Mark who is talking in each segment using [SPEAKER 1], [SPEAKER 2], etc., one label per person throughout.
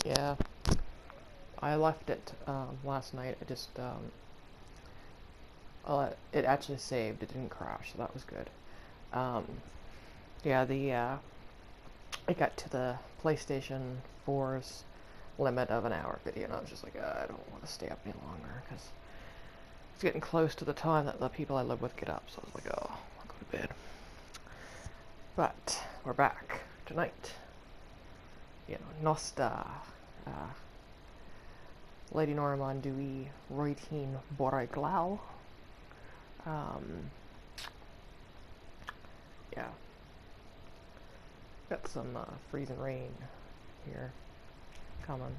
[SPEAKER 1] Yeah, I left it last night. It actually saved. It didn't crash, so that was good. Um, yeah, I got to the PlayStation 4's limit of an hour video, and I was just like, I don't want to stay up any longer, because it's getting close to the time that the people I live with get up, so I was like, oh, I'll go to bed. But we're back tonight. Nosta. Lady Norman Dewey Roitin Boriglau. Yeah. Got some freezing rain here coming.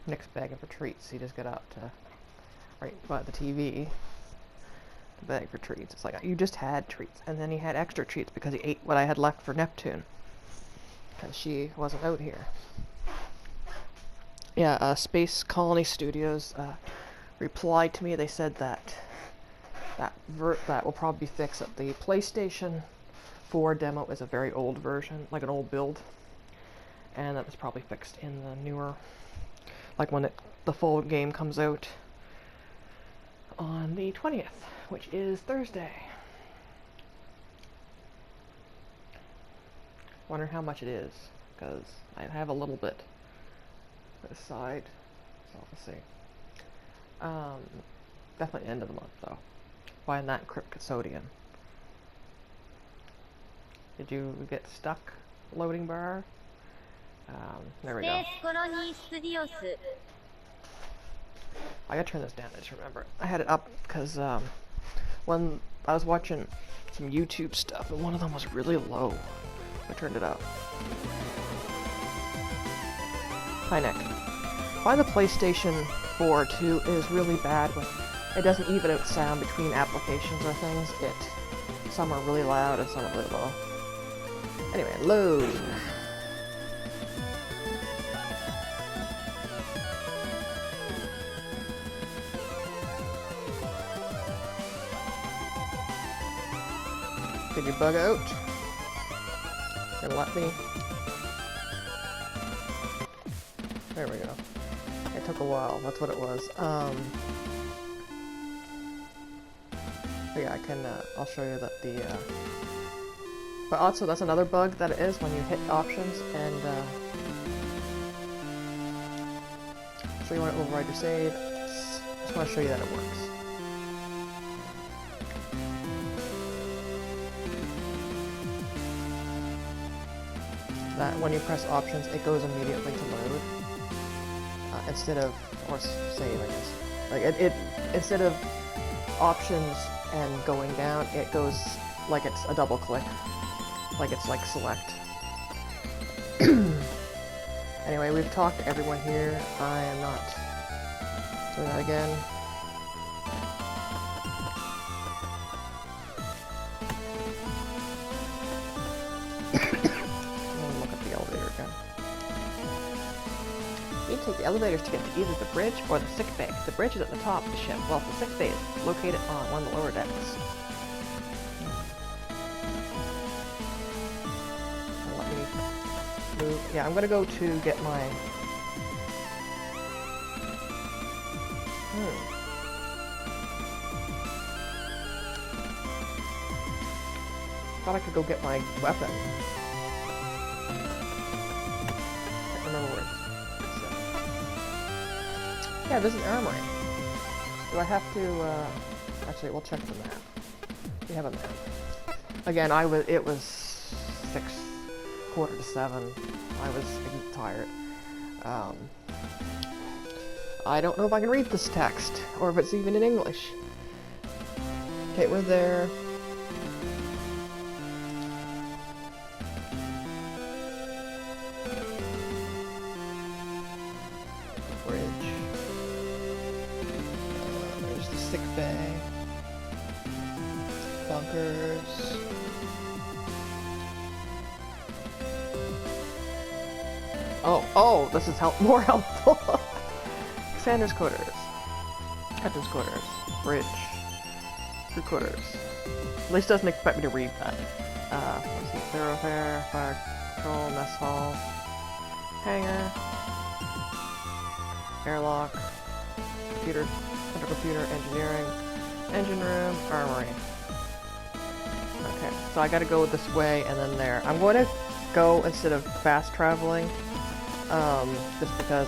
[SPEAKER 1] Nick's begging for treats. He just got up to right by the TV to beg for treats. It's like, you just had treats. And then he had extra treats because he ate what I had left for Neptune, because she wasn't out here. Yeah, Space Colony Studios replied to me. They said that will probably be fixed. That the PlayStation 4 demo is a very old version, like an old build, and that was probably fixed in the newer, like when the full game comes out on the 20th, which is Thursday. Wonder how much it is, because I have a little bit aside, so we'll see. Definitely end of the month though. Buying that Crypt Custodian. Did you get stuck, loading bar? There we go. I gotta turn this down, I just remember. I had it up because when I was watching some YouTube stuff and one of them was really low. I turned it up. Hi Nick. Why the PlayStation 4 2 is really bad with it doesn't even out sound between applications or things. Some are really loud and some are really low. Anyway, load. Did you bug out? Gonna let me? There we go. It took a while, that's what it was. But yeah, I'll show you that but also that's another bug that it is when you hit options and, so you want to override your save. Just want to show you that it works. That when you press options, it goes immediately to load. Instead of, or save, I guess. Like, it instead of options and going down, it goes like it's a double click. Like it's like select. Anyway, we've talked to everyone here. I am not doing that again. Look at the elevator again. You take the elevators to get to either the bridge or the sick bay. The bridge is at the top of the ship, while the sick bay is located on one of the lower decks. Let me move. Yeah, I'm gonna go to get my... Thought I could go get my weapon. Can't remember where it's... Yeah, this is armory. Do I have to, actually, we'll check the map. We have a map. Again, it was 6:45. I was tired. I don't know if I can read this text, or if it's even in English. Okay, we're there. Sick bay, bunkers, oh, this is more helpful. Commander's quarters, captain's quarters, bridge, crew quarters. At least doesn't expect me to read that. let's see, thoroughfare, fire control, mess hall, hangar, airlock, computer, central computer, engineering, engine room, armory. Okay, so I gotta go this way and then there. I'm going to go instead of fast traveling, just because,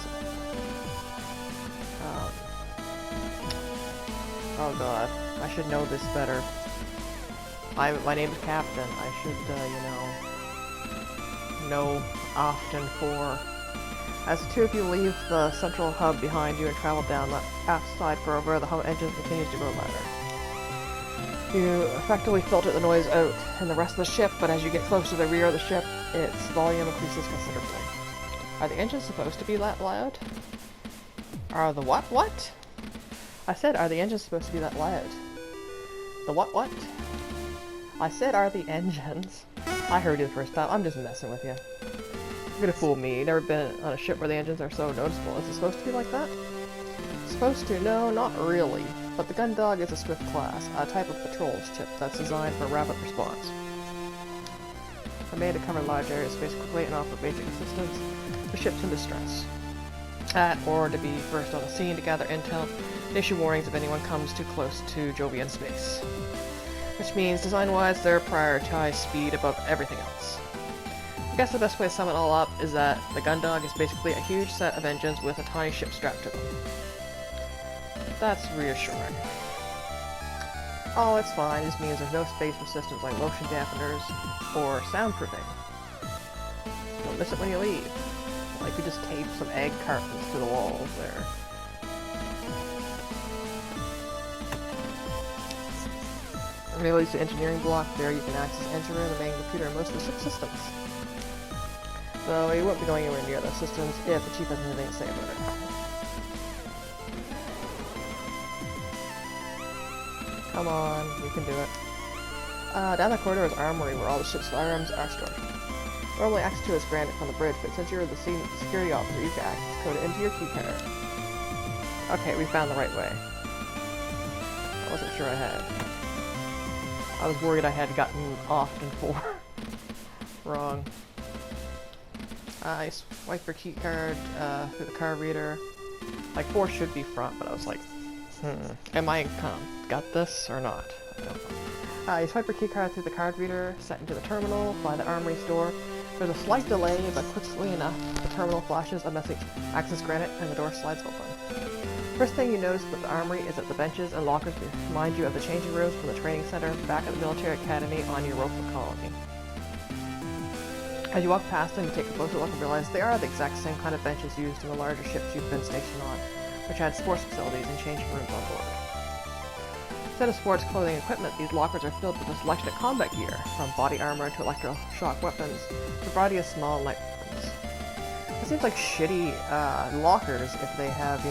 [SPEAKER 1] oh god, I should know this better. My name is Captain. I should, know often for. As the two of you leave the central hub behind you and travel down the aft side further, the hub engine continues to grow louder. You effectively filter the noise out in the rest of the ship, but as you get close to the rear of the ship, its volume increases considerably. Are the engines supposed to be that loud? Are the what? What? I said, are the engines supposed to be that loud? The what? What? I said, are the engines? I heard you the first time. I'm just messing with you. You're gonna fool me. You've never been on a ship where the engines are so noticeable. Is it supposed to be like that? Supposed to? No, not really. But the Gundog is a Swift class, a type of patrol ship that's designed for rapid response. They're made to cover large areas of space quickly and offer basic assistance to ships in distress. Or to be first on the scene to gather intel and issue warnings if anyone comes too close to Jovian space. Which means, design-wise, they're prioritized speed above everything else. I guess the best way to sum it all up is that the Gundog is basically a huge set of engines with a tiny ship strapped to them. That's reassuring. Oh, it's fine. This means there's no space for systems like motion dampeners or soundproofing. Don't miss it when you leave. Like we just tape some egg cartons to the walls there. Release the engineering block. There you can access engine room, the main computer, and most of the ship systems. Though you won't be going anywhere near those systems if the chief has anything to say about it. Come on, you can do it. Down the corridor is Armory, where all the ship's firearms are stored. Normally access to is granted from the bridge, but since you're the security officer, you can access code into your keycard. Okay, we found the right way. I wasn't sure I had. I was worried I had gotten often for. Wrong. I swipe your keycard through the card reader. Like 4 should be front, but I was like, am I got this or not? I don't know. You swipe your keycard through the card reader, set into the terminal by the Armory store. There's a slight delay, but quickly enough, the terminal flashes a message, access granted, and the door slides open. First thing you notice with the Armory is that the benches and lockers remind you of the changing rooms from the training center back at the military academy on Europa colony. As you walk past them, you take a closer look and realize they are the exact same kind of benches used in the larger ships you've been stationed on, which had sports facilities and changing rooms on board. Instead of sports clothing and equipment, these lockers are filled with a selection of combat gear, from body armor to electroshock weapons, to a variety of small and light weapons. It seems like shitty lockers if they have,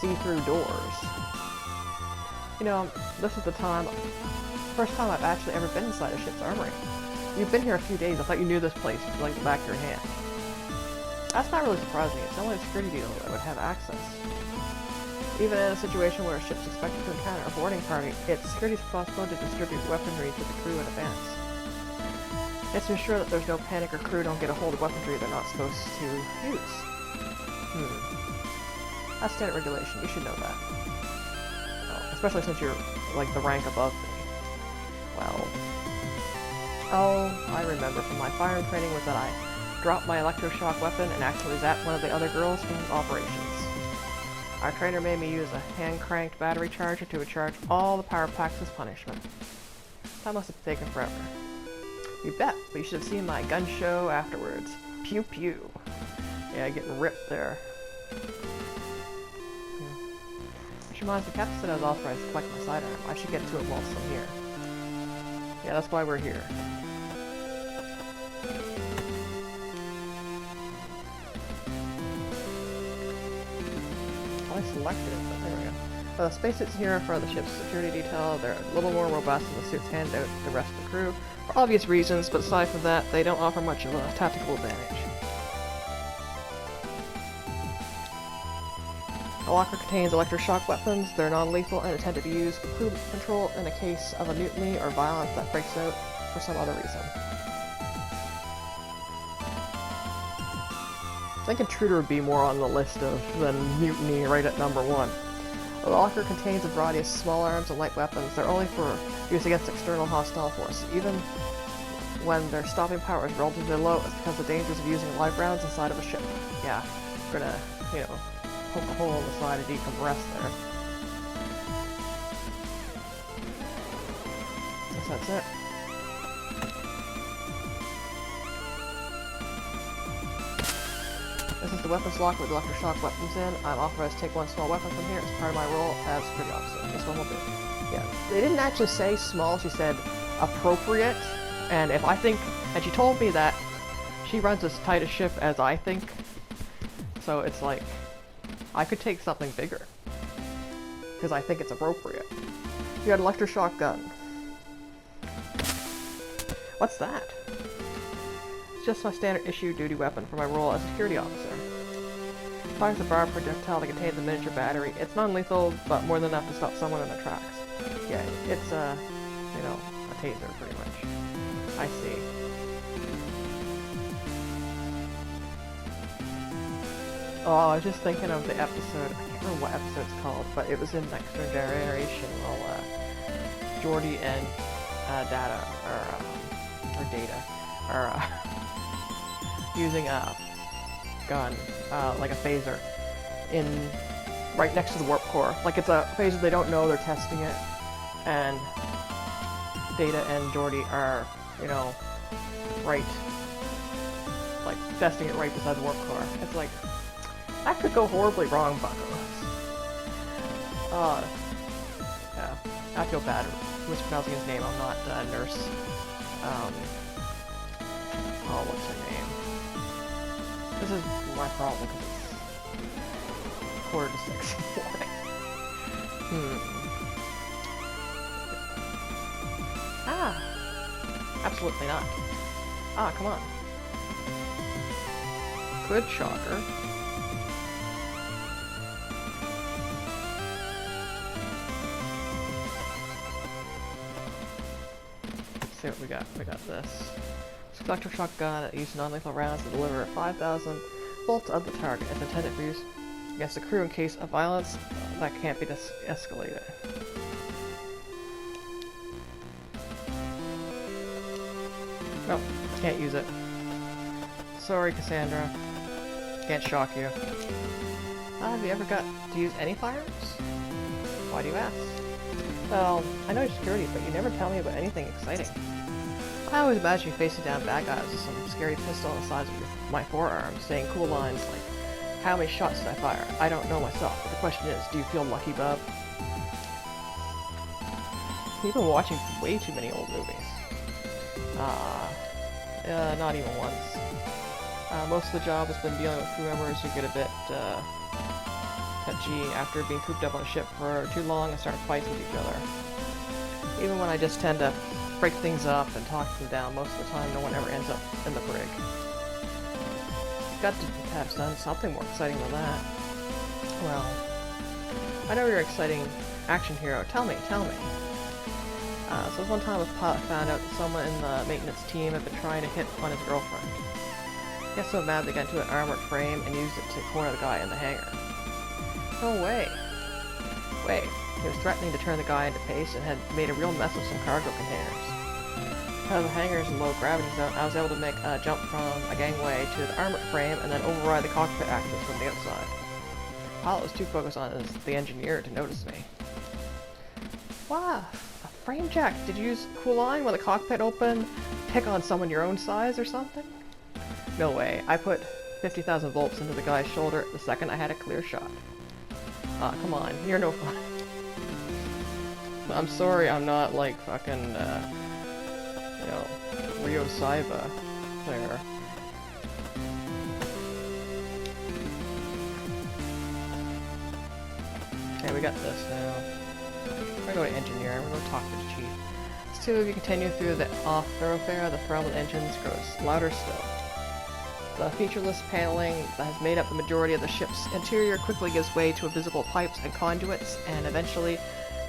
[SPEAKER 1] see-through doors. This is the first time I've actually ever been inside a ship's armory. You've been here a few days. I thought you knew this place like the back of your hand. That's not really surprising. It's only a security deal that would have access. Even in a situation where a ship's expected to encounter a boarding party, it's security's responsibility to distribute weaponry to the crew in advance. It's to ensure that there's no panic or crew don't get a hold of weaponry they're not supposed to use. That's standard regulation. You should know that. Oh, especially since you're, like, the rank above me. Well... Oh, I remember from my firing training was that I dropped my electroshock weapon and actually zapped one of the other girls from operations. Our trainer made me use a hand-cranked battery charger to recharge all the power packs as punishment. That must have taken forever. You bet, but you should have seen my gun show afterwards. Pew pew. Yeah, getting ripped there. Which reminds me, Captain said I was authorized to collect my sidearm. I should get to it whilst I'm here. Yeah, that's why we're here. I selected it, but there we go. The spacesuits here for the ship's security detail, they're a little more robust than the suits handed out to the rest of the crew, for obvious reasons, but aside from that, they don't offer much of a tactical advantage. The locker contains electroshock weapons. They're non-lethal and intended to be used for crew control in a case of a mutiny or violence that breaks out for some other reason. I think Intruder would be more on the list than Mutiny right at number 1. The locker contains a variety of small arms and light weapons. They're only for use against external hostile forces. Even when their stopping power is relatively low, it's because of the dangers of using live rounds inside of a ship. Yeah, we're gonna, you know, poke a hole in the side and decompress there. Guess that's it. This is the weapons locker with electroshock weapons in. I'm authorized to take one small weapon from here as part of my role as security officer. This one will do. Yeah, they didn't actually say small, she said appropriate. And if I think, and she told me that she runs as tight a ship as I think. So it's like, I could take something bigger. Because I think it's appropriate. You got an electroshock gun. What's that? It's just my standard issue duty weapon for my role as a security officer. Fires a barbed projectile that contains a miniature battery. It's non-lethal, but more than enough to stop someone in their tracks. Yeah, it's you know, a taser pretty much. I see. Oh, I was just thinking of the episode, I can't remember what episode it's called, but it was in Next Generation while Geordi and Data are using a gun, like a phaser, right next to the warp core. Like it's a phaser they don't know, they're testing it, and Data and Geordi are, you know, right, like testing it right beside the warp core. It's like, that could go horribly wrong, bucko. Yeah, I feel bad mispronouncing his name. I'm not a nurse. Oh, what's her name? This is my problem because it's 5:45 in the morning. Ah! Absolutely not. Ah, come on. Good shocker. Let's see what we got. We got this. Electroshock gun that uses non-lethal rounds to deliver 5,000 volts of the target. It's intended for use against the crew in case of violence that can't be escalated. Nope, can't use it. Sorry, Cassandra. Can't shock you. Have you ever got to use any firearms? Why do you ask? Well, I know you're security, but you never tell me about anything exciting. I always imagine you facing down bad guys with some scary pistol on the sides of my forearm, saying cool lines like, how many shots did I fire? I don't know myself, but the question is, do you feel lucky, bub? You've been watching way too many old movies. Not even once. Most of the job has been dealing with crew members who get a bit, touchy after being cooped up on a ship for too long and start fights with each other. Even when I just tend to break things up and talk them down, most of the time no one ever ends up in the brig. Got to have done something more exciting than that. Well, I know you're an exciting action hero. Tell me. So one time a pilot found out that someone in the maintenance team had been trying to hit on his girlfriend. He got so mad they got into an armored frame and used it to corner the guy in the hangar. No way. Wait, he was threatening to turn the guy into paste and had made a real mess of some cargo containers. Because the hangar's in low gravity zone, I was able to make a jump from a gangway to the armored frame and then override the cockpit access from the outside. The pilot was too focused on the engineer to notice me. Wow, a frame jack! Did you use cool line when the cockpit opened? Pick on someone your own size or something? No way, I put 50,000 volts into the guy's shoulder the second I had a clear shot. Ah, come on, you're no fun. I'm sorry I'm not like fucking, you know, Rio Saiba there. Okay, we got this now. We're going to engineer, we're going to talk to the chief. As two of you continue through the off thoroughfare, the throttle engines grows louder still. The featureless paneling that has made up the majority of the ship's interior quickly gives way to invisible pipes and conduits, and eventually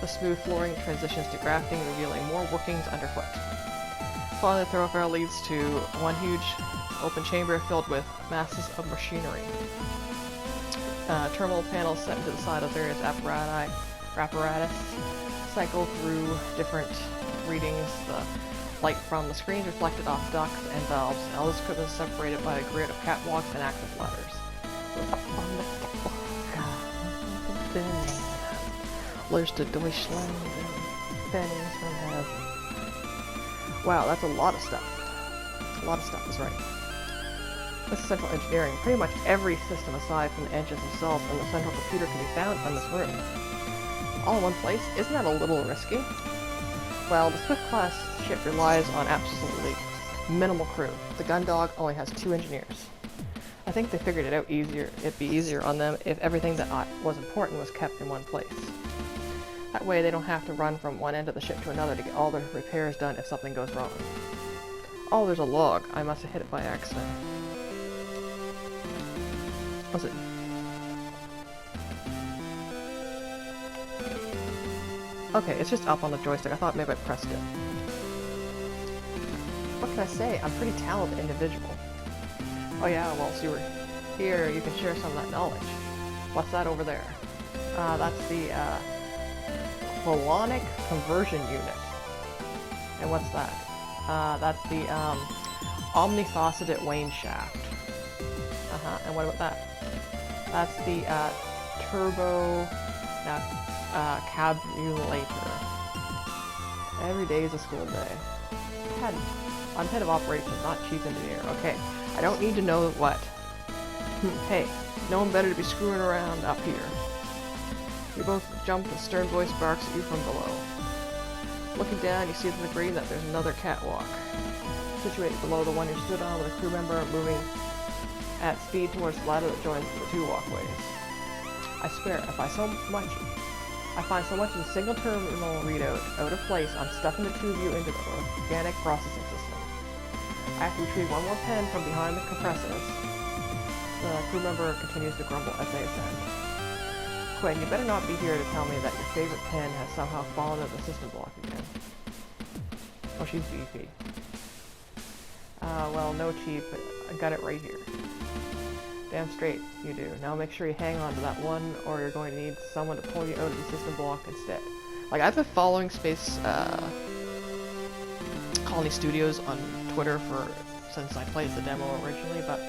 [SPEAKER 1] the smooth flooring transitions to grafting, revealing more workings underfoot. Finally, the thoroughfare leads to one huge open chamber filled with masses of machinery. Terminal panels set into the side of various apparatus cycle through different readings. The light from the screens reflected off ducts and valves. All this equipment is separated by a grid of catwalks and active ladders. Letters to Deutschland and pennies from heaven. Wow, that's a lot of stuff. A lot of stuff is right. This is central engineering. Pretty much every system aside from the engines themselves and the central computer can be found in this room. All in one place? Isn't that a little risky? Well, the Swift-class ship relies on absolutely minimal crew. The Gundog only has 2 engineers. I think they figured it out it'd be easier on them if everything that was important was kept in one place. That way they don't have to run from one end of the ship to another to get all the repairs done if something goes wrong. Oh, there's a log. I must have hit it by accident. Was it? Okay, it's just up on the joystick. I thought maybe I pressed it. What can I say? I'm a pretty talented individual. Oh yeah, well, so you were here, you can share some of that knowledge. What's that over there? That's the, colonic conversion unit. And what's that? That's the, omnifaceted wane shaft. And what about that? That's the, turbo, cabulator. Every day is a school day. I'm head of operations, not chief engineer. Okay, I don't need to know what. Hey, no one better to be screwing around up here. You both jump, a stern voice barks at you from below. Looking down, you see to the green that there's another catwalk, situated below the one you stood on, with a crew member moving at speed towards the ladder that joins the 2 walkways. I swear, I find so much in the single terminal readout out of place, I'm stuffing the tube view into the organic processing system. I have to retrieve one more pen from behind the compressors. The crew member continues to grumble as they ascend. Quinn, you better not be here to tell me that your favorite pen has somehow fallen into the system block again. Oh, she's beefy. Well, no chief, but I got it right here. Damn straight, you do. Now make sure you hang on to that one, or you're going to need someone to pull you out of the system block instead. Like, I've been following Space, Colony Studios on Twitter since I played the demo originally, but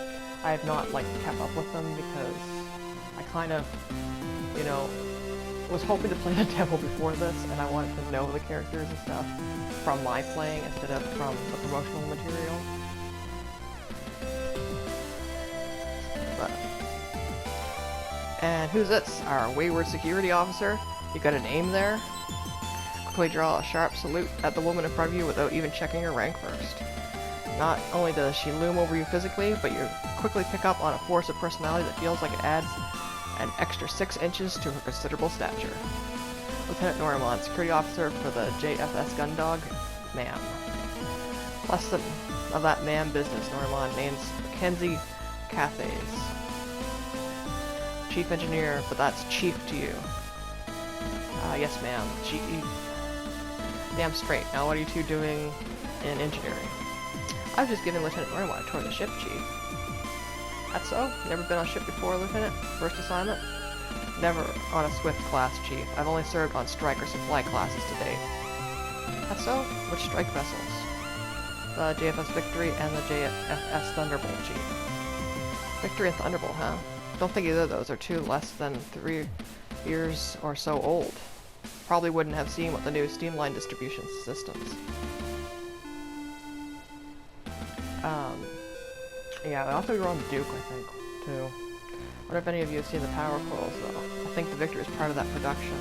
[SPEAKER 1] I have not, like, kept up with them because I kind of, you know, was hoping to play the demo before this, and I wanted to know the characters and stuff from my playing instead of from the promotional material. And who's this? Our wayward security officer? You got a name there? Quickly draw a sharp salute at the woman in front of you without even checking her rank first. Not only does she loom over you physically, but you quickly pick up on a force of personality that feels like it adds an extra 6 inches to her considerable stature. Lieutenant Norimon, security officer for the JFS Gundog, ma'am. Less of that ma'am business, Norimon names Mackenzie Cathays. Chief engineer, but that's chief to you. Yes ma'am, chief. Damn straight. Now what are you two doing in engineering? I was just giving Lieutenant Norimon a tour of the ship, chief. That's so? Never been on a ship before, Lieutenant? First assignment? Never on a Swift class, chief. I've only served on strike or supply classes to date. That's so? Which strike vessels? The JFS Victory and the JFS Thunderbolt, chief. Victory and Thunderbolt, huh? Don't think either of those are too less than 3 years or so old. Probably wouldn't have seen what the new Steamline distribution systems. Yeah, they also run Duke, I think, too. I wonder if any of you have seen the power coils, though. I think the Victor is part of that production.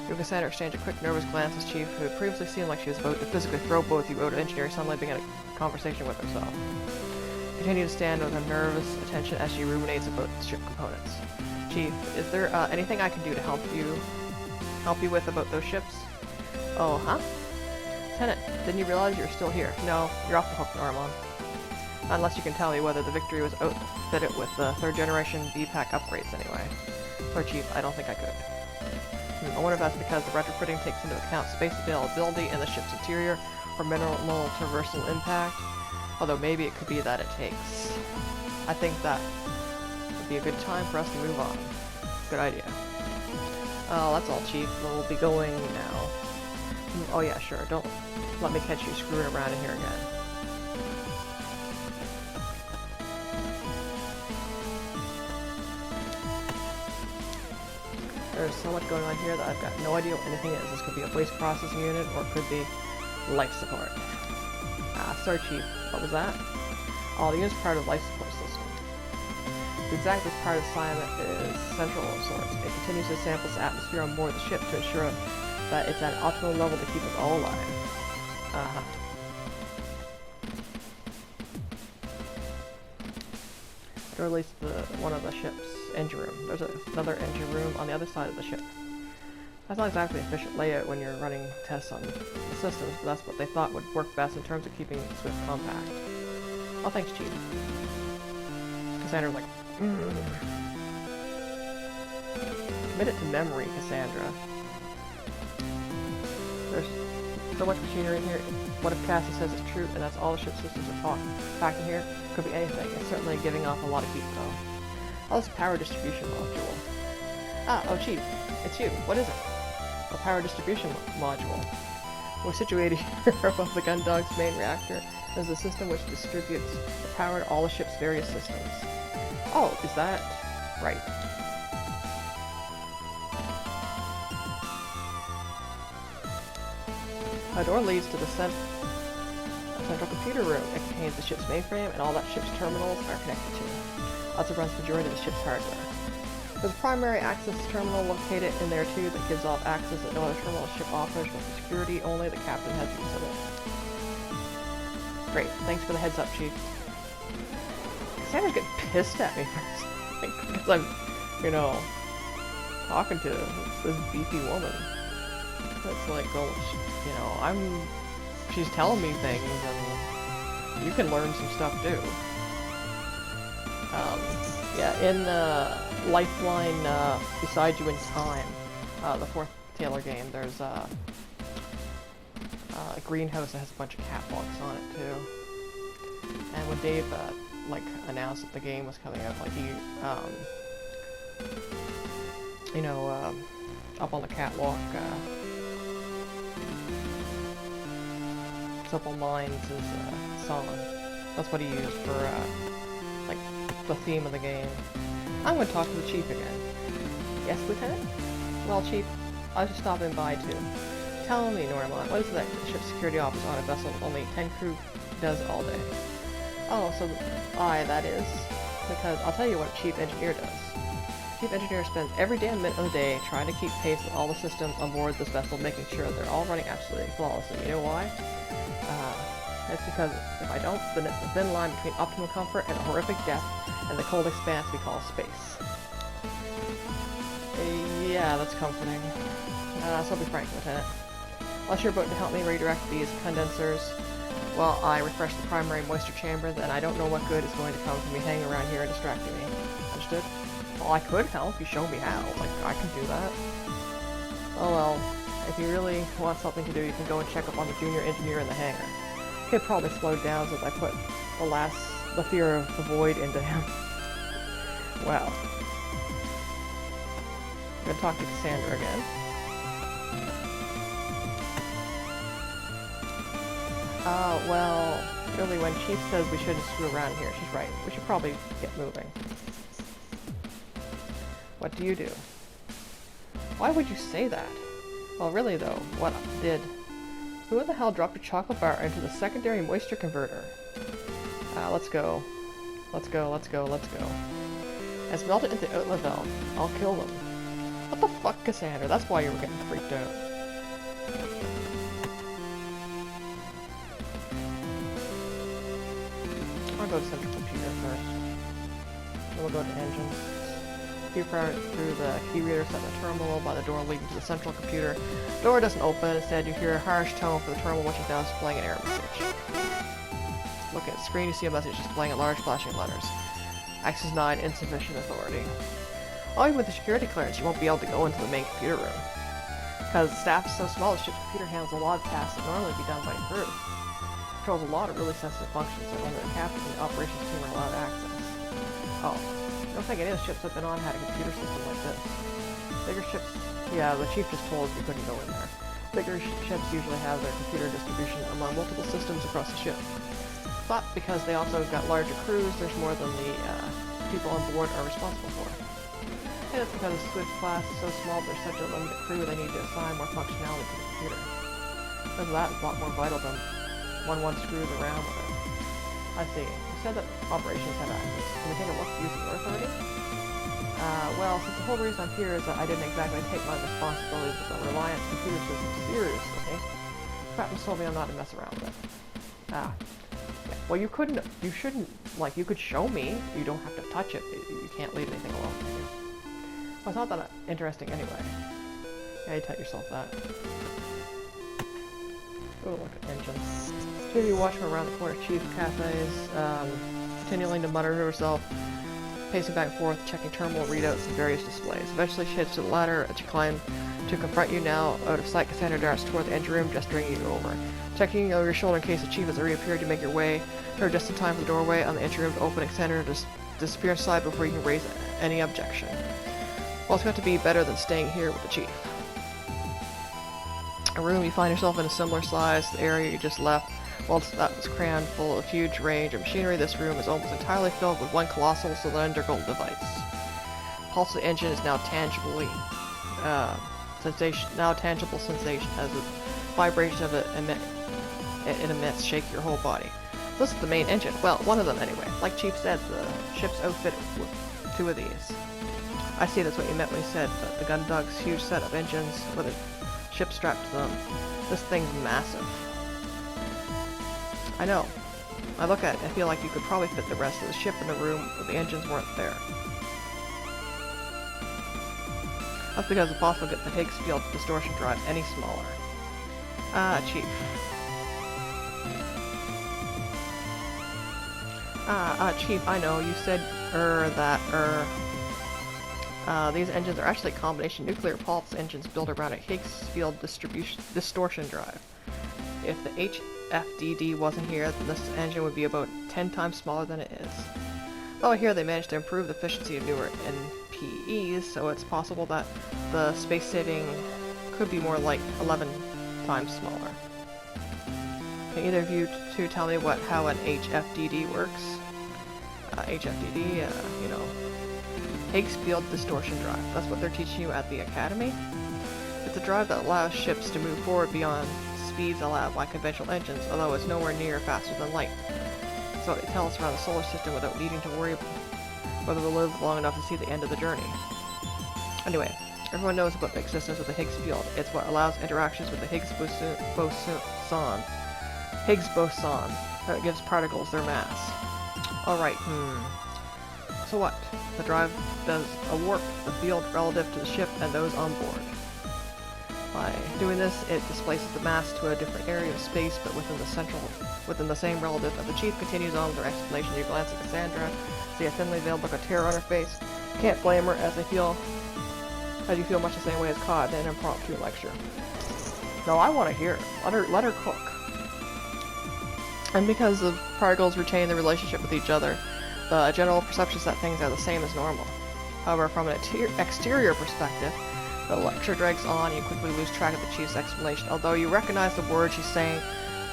[SPEAKER 1] Duke and Sandra exchange a quick, nervous glance as Chief, who had previously seemed like she was about to physically throw both you out of engineering, suddenly began a conversation with herself. Continue to stand with a nervous attention as she ruminates about ship components. Chief, is there anything I can do to help you with about those ships? Oh, huh? Lieutenant, didn't you realize you were still here? No, you're off the hook, Norimon. Unless you can tell me whether the Victory was outfitted with the 3rd generation V-Pack upgrades anyway. Sorry, Chief, I don't think I could. I wonder if that's because the retrofitting takes into account space availability in the ship's interior, for minimal traversal impact. Although maybe it could be that it takes. I think that would be a good time for us to move on. Good idea. Oh, that's all, Chief. We'll be going now. Oh yeah, sure. Don't let me catch you screwing around in here again. There's so much going on here that I've got no idea what anything is. This could be a waste processing unit, or it could be life support. Sorry, Chief. What was that? Oh, the unit's part of the life support system. The exact which part of the assignment is central of sorts. It continues to sample the atmosphere on board the ship to ensure that it's at an optimal level to keep us all alive. Or at least one of the ship's engine room. There's another engine room on the other side of the ship. That's not exactly an efficient layout when you're running tests on the systems, but that's what they thought would work best in terms of keeping Swift compact. Oh, thanks, Chief. Cassandra's like, Commit it to memory, Cassandra. There's so much machinery in here. What if Cassie says it's true, and that's all the ship systems are packed in here? Could be anything. It's certainly giving off a lot of heat, though. Oh, it's a power distribution module. Oh, Chief. It's you. What is it? A power distribution module. We're situated here above the Gundog's main reactor. There's a system which distributes the power to all the ship's various systems. Oh, is that right? A door leads to the central computer room. It contains the ship's mainframe, and all that ship's terminals are connected to it. Also runs the majority of the ship's hardware. There's a primary access terminal located in there too that gives off access that no other terminal the ship offers, but for security only the captain has use of it. Great, thanks for the heads up, Chief. Cassandra's getting pissed at me for a second because I'm, talking to this beefy woman. It's like, oh, she's telling me things, and you can learn some stuff too. Yeah, in Lifeline, Beside You in Time, the fourth Taylor game, there's a greenhouse that has a bunch of catwalks on it too. And when Dave announced that the game was coming out, he up on the catwalk, Simple Minds is a song. That's what he used for the theme of the game. I'm going to talk to the Chief again. Yes, Lieutenant? Well, Chief, I was just stopping by to tell me, Norma, what is it that ship's security officer on a vessel with only 10 crew does all day? Oh, so that is? Because I'll tell you what a Chief Engineer does. Chief Engineer spends every damn minute of the day trying to keep pace with all the systems on board this vessel, making sure they're all running absolutely flawlessly. You know why? It's because if I don't, then it's the thin line between optimal comfort and a horrific death and the cold expanse we call space. Yeah, that's comforting. So be frank, Lieutenant. Unless you're about to help me redirect these condensers while I refresh the primary moisture chamber, then I don't know what good is going to come from me hanging around here and distracting me. Understood? Well, I could help. You show me how. I can do that. Oh well, if you really want something to do, you can go and check up on the junior engineer in the hangar. He'll probably slow down since I put the fear of the void into him. Well. I'm gonna talk to Cassandra again. Well, really, when Chief says we shouldn't screw around here, she's right. We should probably get moving. What do you do? Why would you say that? Well, really though, who the hell dropped a chocolate bar into the secondary moisture converter? Let's go. Let's go. As melted into the outlet valve, I'll kill them. What the fuck, Cassandra? That's why you were getting freaked out. I'll go to central computer first. Then we'll go to engines. Key power through the key reader set the terminal by the door leading to the central computer. Door doesn't open. Instead, you hear a harsh tone for the terminal, which is now displaying an error message. Look at the screen. You see a message displaying in large flashing letters. Access 9, insufficient authority. Oh, even with the security clearance, you won't be able to go into the main computer room. Because staff is so small, the ship's computer handles a lot of tasks that normally be done by a crew. Controls a lot of really sensitive functions that only the captain and the operations team are allowed access. Oh, I don't think any of the ships I've been on had a computer system like this. Bigger ships, yeah, the chief just told us we couldn't go in there. Bigger ships usually have their computer distribution among multiple systems across the ship. But because they also got larger crews, there's more than the people on board are responsible for. And it's because the Swift class is so small, there's such a limited crew, they need to assign more functionality to the computer. Because of that, it's a lot more vital than one screws around with it. I see. You said that operations have access. Can we take a look using your authority? Well, since the whole reason I'm here is that I didn't exactly take my responsibilities with the Reliance computer system seriously, Captain told me I'm not to mess around with it. Ah. Yeah. Well, you shouldn't, like, you could show me. You don't have to touch it. You can't leave anything alone. Well, it's not that interesting anyway. Yeah, you tell yourself that. Oh, look at engines. Here you watch from around the corner. Chief Cafes, continuing to mutter to herself, pacing back and forth, checking terminal readouts and various displays. Eventually she heads to the ladder as she climbs to confront you now. Out of sight, Cassandra darts toward the engine room, gesturing you over. Checking over your shoulder in case the chief has reappeared, you make your way to her just in time for the doorway on the entry room to open. Cassandra to disappear inside before you can raise any objection. Well, it's got to be better than staying here with the chief. A room you find yourself in a similar size to the area you just left. While that was crammed full of a huge range of machinery, this room is almost entirely filled with one colossal cylindrical device. Pulse of the engine is now tangible sensation as the vibration of it emits shake your whole body. This is the main engine. Well, one of them anyway. Like Chief said, the ship's outfitted with 2 of these. I see that's what you meant when you said that the Gundog's huge set of engines with a ship strapped to them. This thing's massive. I know. I look at it and I feel like you could probably fit the rest of the ship in the room if the engines weren't there. That's because it's possible to get the Higgs field distortion drive any smaller. Chief. Chief, I know, you said, these engines are actually combination nuclear pulse engines built around a Higgs field distortion drive. If the HFDD wasn't here, then this engine would be about 10 times smaller than it is. Though here they managed to improve the efficiency of newer NPEs, so it's possible that the space saving could be more like 11 times smaller. Can either of you two tell me how an HFDD works? HFDD, you know, Higgs field distortion drive. That's what they're teaching you at the academy. It's a drive that allows ships to move forward beyond speeds allowed by conventional engines, although it's nowhere near faster than light. So they tell us around the solar system without needing to worry whether we'll live long enough to see the end of the journey. Anyway, everyone knows about the existence of the Higgs field. It's what allows interactions with the Higgs boson that gives particles their mass. Alright, So what? The drive does a warp the field relative to the ship and those on board. By doing this, it displaces the mass to a different area of space, but within the same relative. As the chief continues on with her explanation, you glance at Cassandra, see a thinly veiled look of terror on her face. Can't blame her, as you feel much the same way as Cod in an impromptu lecture. No, I want to hear it. Let her cook. And because the particles retain their relationship with each other, the general perception is that things are the same as normal. However, from an exterior perspective, the lecture drags on, and you quickly lose track of the chief's explanation. Although you recognize the words she's saying,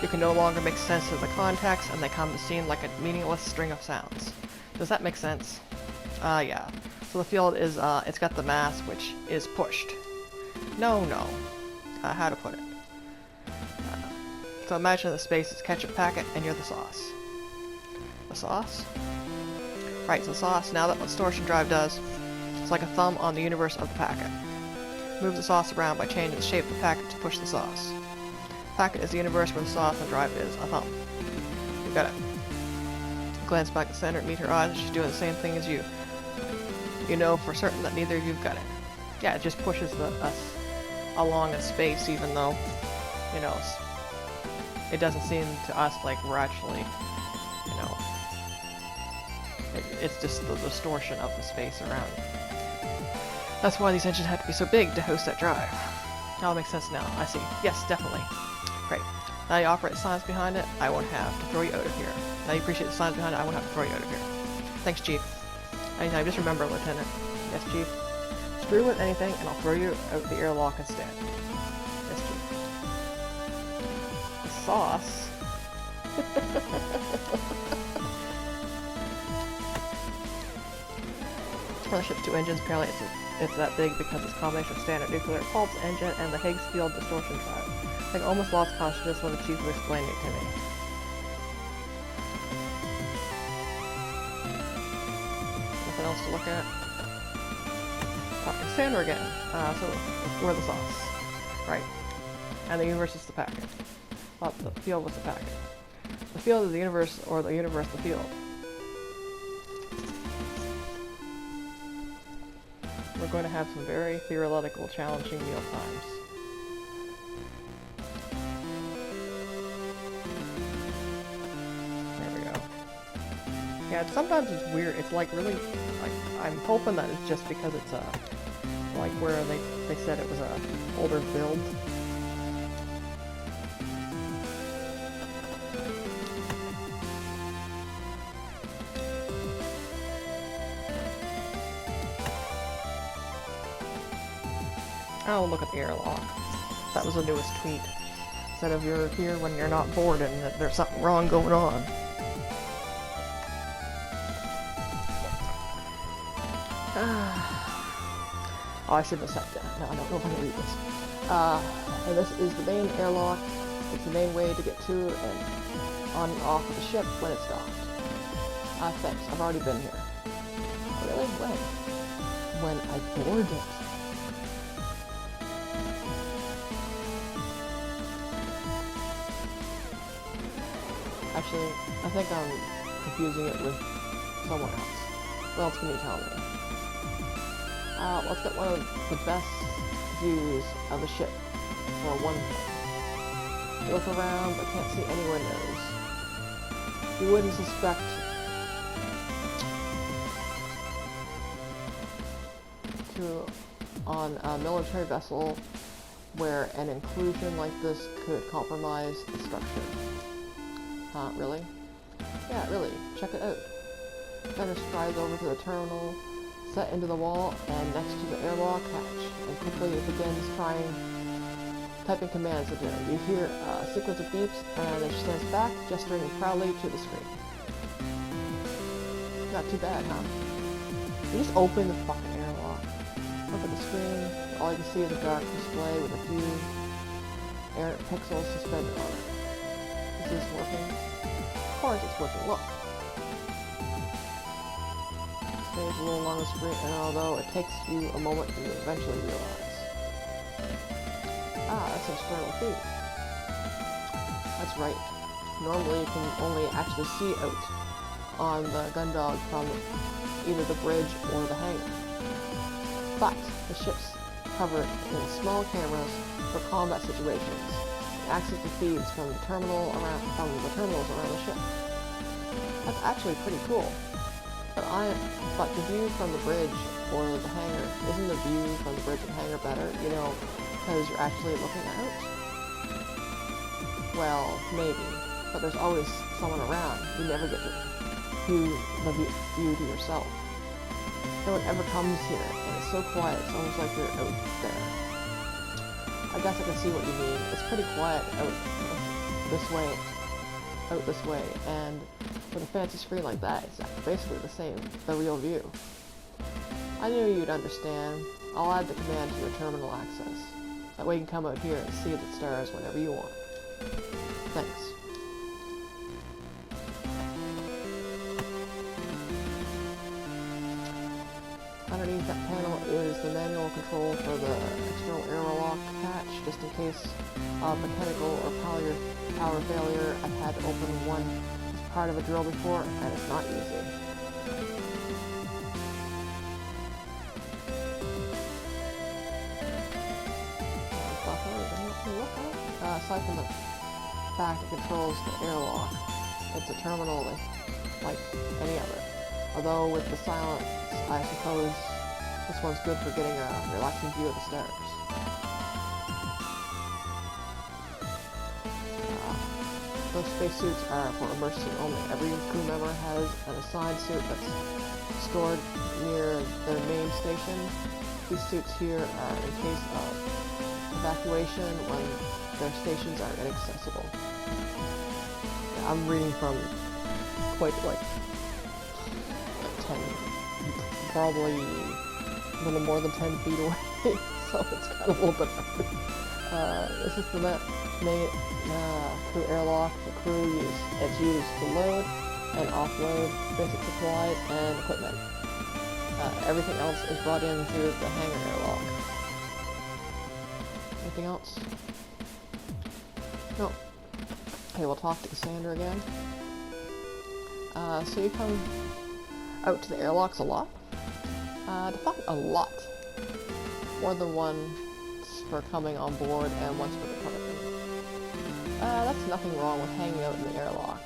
[SPEAKER 1] you can no longer make sense of the context, and they come to seem like a meaningless string of sounds. Does that make sense? Yeah. So the field is, it's got the mass, which is pushed. No. How to put it? So imagine the space is ketchup packet, and you're the sauce. The sauce? Right, so sauce, now that what distortion drive does, it's like a thumb on the universe of the packet. Move the sauce around by changing the shape of the packet to push the sauce. The packet is the universe where the sauce and drive is a thumb. You got it. Glance back at the center and meet her eyes, and she's doing the same thing as you. You know for certain that neither of you've got it. Yeah, it just pushes us along in space, even though, you know, it doesn't seem to us like we're actually, you know, it's just the distortion of the space around. That's why these engines had to be so big to host that drive. Oh, it makes sense now. I see. Yes, definitely. Great. Now you operate the science behind it, I won't have to throw you out of here. Now you appreciate the science behind it, I won't have to throw you out of here. Thanks, Chief. Anytime, just remember, Lieutenant. Yes, Chief. Screw with anything, and I'll throw you out the airlock instead. Yes, Chief. The sauce. One of the ship's two engines, apparently it's that big because it's a combination of standard nuclear pulse engine and the Higgs field distortion drive. I almost lost consciousness when the chief was explaining it to me. Nothing else to look at. Talking Sandra again. So we're the sauce. Right. And the universe is the packet. Well, the field was the packet. The field is the universe, or the universe the field. We're going to have some very theoretical, challenging meal times. Yeah, sometimes it's weird. It's like really, like, I'm hoping that it's just because it's like where they said it was a older build. Oh, look at the airlock. That was the newest tweet. Instead of you're here when you're not bored and that there's something wrong going on. Oh, I should have sat down. No, I don't know if I can read this. And this is the main airlock. It's the main way to get to and on and off of the ship when it's docked. Thanks. I've already been here. Really? When? When I board it. Actually, I think I'm confusing it with someone else. What else can you tell me? Let's get one of the best views of the ship for one thing. You look around but can't see any windows. You wouldn't suspect on a military vessel where an inclusion like this could compromise the structure. Huh, really? Yeah, really. Check it out. Fenner strides over to the terminal, set into the wall, and next to the airlock hatch, and quickly begins typing commands into it. You hear a sequence of beeps, and then she stands back, gesturing proudly to the screen. Not too bad, huh? You just open the fucking airlock. Look at the screen. All you can see is a dark display with a few errant pixels suspended on it. Is this working? Of course it's working. Look. Stays a little on the screen, and although it takes you a moment to eventually realize. Ah, that's an external feed. That's right. Normally you can only actually see out on the Gundog from either the bridge or the hangar. But the ship's covered in small cameras for combat situations. Access to feeds from the terminals around the ship. That's actually pretty cool. But the view from the bridge or the hangar, isn't the view from the bridge and hangar better? You know, because you're actually looking out? Well, maybe. But there's always someone around. You never get to view the view to yourself. No one ever comes here, and it's so quiet, it's almost like you're out there. I guess I can see what you mean. It's pretty quiet out this way, and with a fancy screen like that, it's basically the real view. I knew you'd understand. I'll add the command to your terminal access. That way you can come out here and see the stars whenever you want. Thanks. Underneath that panel is the manual control for the external airlock hatch, just in case of mechanical or power failure. I've had to open one as part of a drill before, and it's not easy. Aside from the fact it controls the airlock, it's a terminal like any other. Although with the silence, I suppose this one's good for getting a relaxing view of the stars. most spacesuits are for emergency only. Every crew member has an assigned suit that's stored near their main station. These suits here are in case of evacuation when their stations are inaccessible. I'm reading from quite like 10, probably a little more than 10 feet away, so it's kind of a little bit hard. This is the main crew airlock. The crew it's used to load and offload basic supplies and equipment. Everything else is brought in through the hangar airlock. Anything else? No. Okay, we'll talk to Cassandra again. So you come out to the airlocks a lot? Define a lot. More than once for coming on board and once for departing. That's nothing wrong with hanging out in the airlock.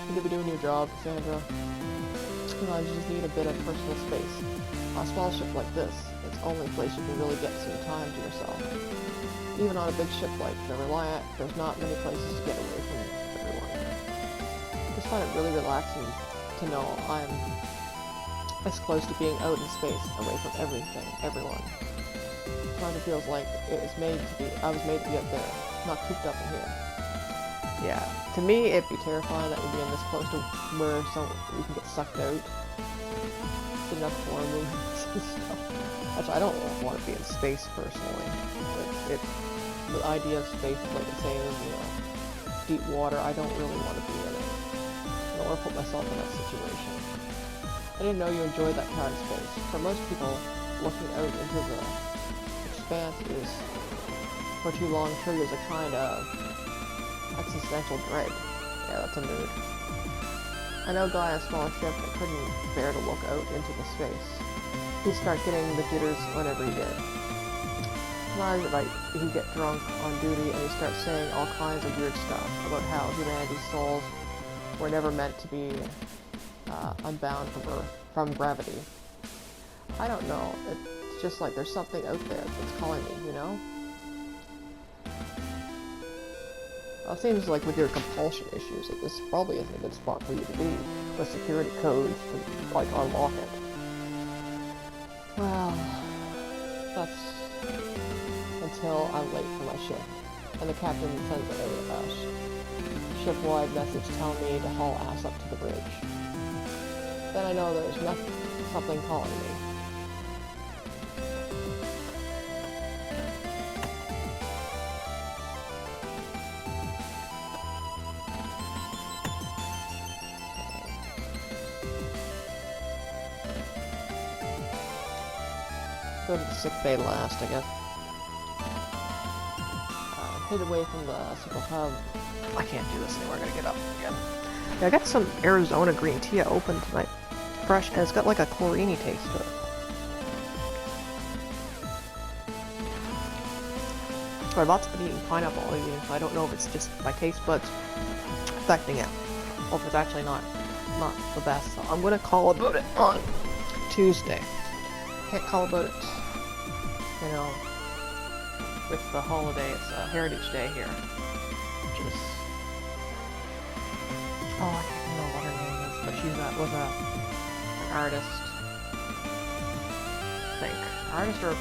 [SPEAKER 1] You could be doing your job, Cassandra. You know, you just need a bit of personal space. On a small ship like this, it's the only place you can really get some time to yourself. Even on a big ship like the Reliant, there's not many places to get away from everyone. I just find it really relaxing to know I'm as close to being out in space, away from everything, everyone. It kind of feels like I was made to be up there, not cooped up in here. Yeah, to me it'd be terrifying that we'd be in this close to where you can get sucked out. It's enough horror movies and stuff. Actually, I don't want to be in space personally. The idea of space is like the same as, you know, deep water. I don't really want to be in it. I don't want to put myself in that situation. I didn't know you enjoyed that part of space. For most people, looking out into the expanse is, for too long, triggers a kind of existential dread. Yeah, that's a mood. I know a guy on a smaller ship that couldn't bear to look out into the space. He'd start getting the jitters whenever he did. Sometimes he'd get drunk on duty and he'd start saying all kinds of weird stuff about how humanity's souls were never meant to be unbound from gravity. I don't know. It's just like there's something out there that's calling me, you know? Well, it seems like with your compulsion issues that this probably isn't a good spot for you to be with security codes to, like, unlock it. Well, that's until I'm late for my shift, and the captain sends a ship-wide message telling me to haul ass up to the bridge. Then I know there's something calling me. Go to the sick bay last, I guess. Hid away from the central hub. I can't do this anymore, I gotta get up again. Yeah, I got some Arizona green tea I opened tonight. Fresh, and it's got like a chlorine taste to it. So I've lots been eating pineapple all evening, so I don't know if it's just my taste buds affecting it, or if it's actually not the best. So I'm gonna call about it on Tuesday. Can't call about it, you know, with the holiday. It's Heritage Day here, which is, oh, I can't know what her name is, but she was an artist, I think. Artist or